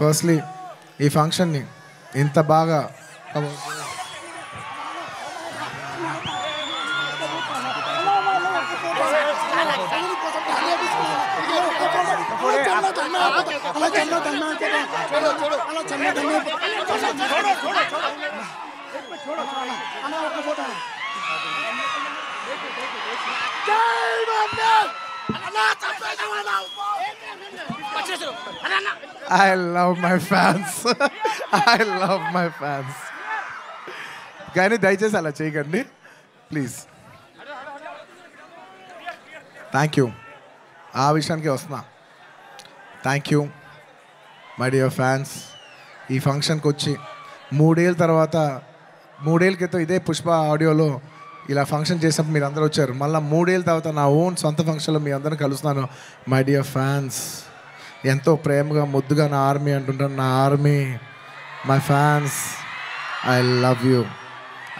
Firstly ఈ ఫంక్షన్ని ఇంత బాగా I love my fans. I love my fans. కానీ దయచేసి అలా చేయకండి ప్లీజ్. Thank you. ఆ విషయానికి వస్తున్నా. Thank you my dear fans. ఈ ఫంక్షన్కి వచ్చి 3 ఏళ్ళ తర్వాత 3 ఏళ్ళ క్రితం ఇదే పుష్ప ఆడియోలో ఇలా ఫంక్షన్ చేసినప్పుడు మీరు అందరూ వచ్చారు. మళ్ళీ 3 ఏళ్ళ తర్వాత నా ఓన్ సొంత ఫంక్షన్లో మీ అందరిని కలుస్తున్నాను. మై డియర్ ఫ్యాన్స్, ఎంతో ప్రేమగా ముద్దుగా నా ఆర్మీ అంటుంటాను. నా army, my fans, I love you,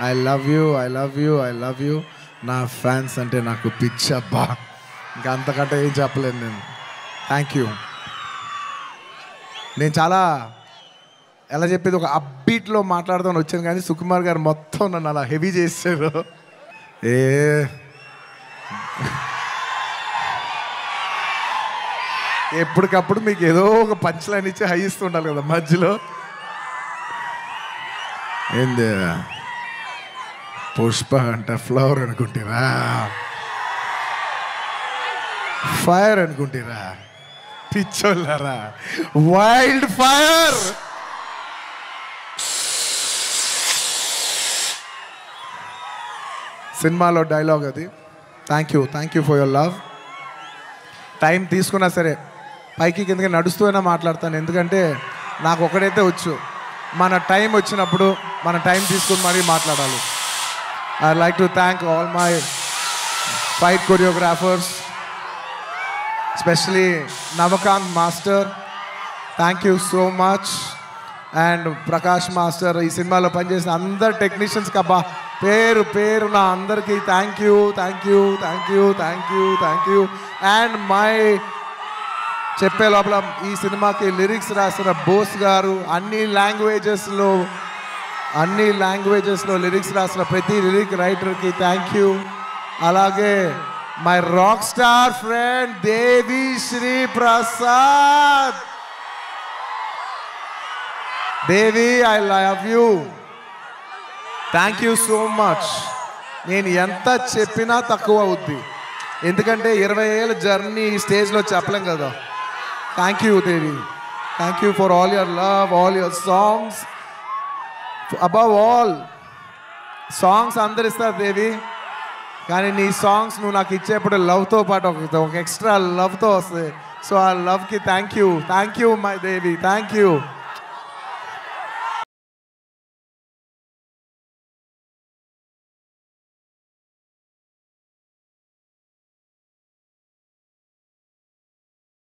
I love you, I love you, I love you. నా ఫ్యాన్స్ అంటే నాకు పిచ్చబ్బా, ఇంకా అంతకంటే ఏం చెప్పలేను నేను. Thank you. నేను చాలా ఎలా చెప్పేది ఒక అప్బీట్లో మాట్లాడుతాను వచ్చాను, కానీ సుకుమార్ గారు మొత్తం నన్ను అలా హెవీ చేశారు. ఎప్పటికప్పుడు మీకు ఏదో ఒక పంచ్ లైన్ ఇచ్చి హై ఇస్తూ ఉండాలి కదా మధ్యలో. ఏంది పుష్ప అంటే ఫ్లవర్ అనుకుంటారా, ఫైర్ అనుకుంటారా, పిచ్చోళ్ళారా, వైల్డ్ ఫైర్. సినిమాలో డైలాగ్ అది. Thank you for your love. Time తీసుకున్నా సరే పైకి కిందకి నడుస్తూ అయినా మాట్లాడతాను, ఎందుకంటే నాకు ఒకడైతే వచ్చు, మన టైం వచ్చినప్పుడు మన టైం తీసుకుని మరీ మాట్లాడాలి. I like to thank all my fight choreographers, especially Navakanth master, thank you so much. And Prakash master, ఈ సినిమాలో పనిచేసిన అందరు టెక్నీషియన్స్కి అబ్బా పేరు పేరు నా అందరికీ thank you, thank you, thank you, thank you, thank you. And my చెప్పే లోపల ఈ సినిమాకి లిరిక్స్ రాసిన బోస్ గారు, అన్ని లాంగ్వేజెస్లో లిరిక్స్ రాసిన ప్రతి లిరిక్ రైటర్కి థ్యాంక్ యూ. అలాగే my rock star friend Devi Sri Prasad. Devi, I love you, thank you so much. నేను ఎంత చెప్పినా తక్కువ అవుద్ది, ఎందుకంటే 20 ఏళ్ళ జర్నీ ఈ స్టేజ్లో చెప్పలేం కదా. Thank you Devi, thank you for all your love, all your songs. Above all songs అందరు ఇస్తారు దేవి, కానీ నీ సాంగ్స్ నువ్వు నాకు ఇచ్చేప్పుడు లవ్తో పాటు ఒక ఎక్స్ట్రా లవ్తో వస్తుంది. సో ఆ లవ్కి thank you my Devi, thank you.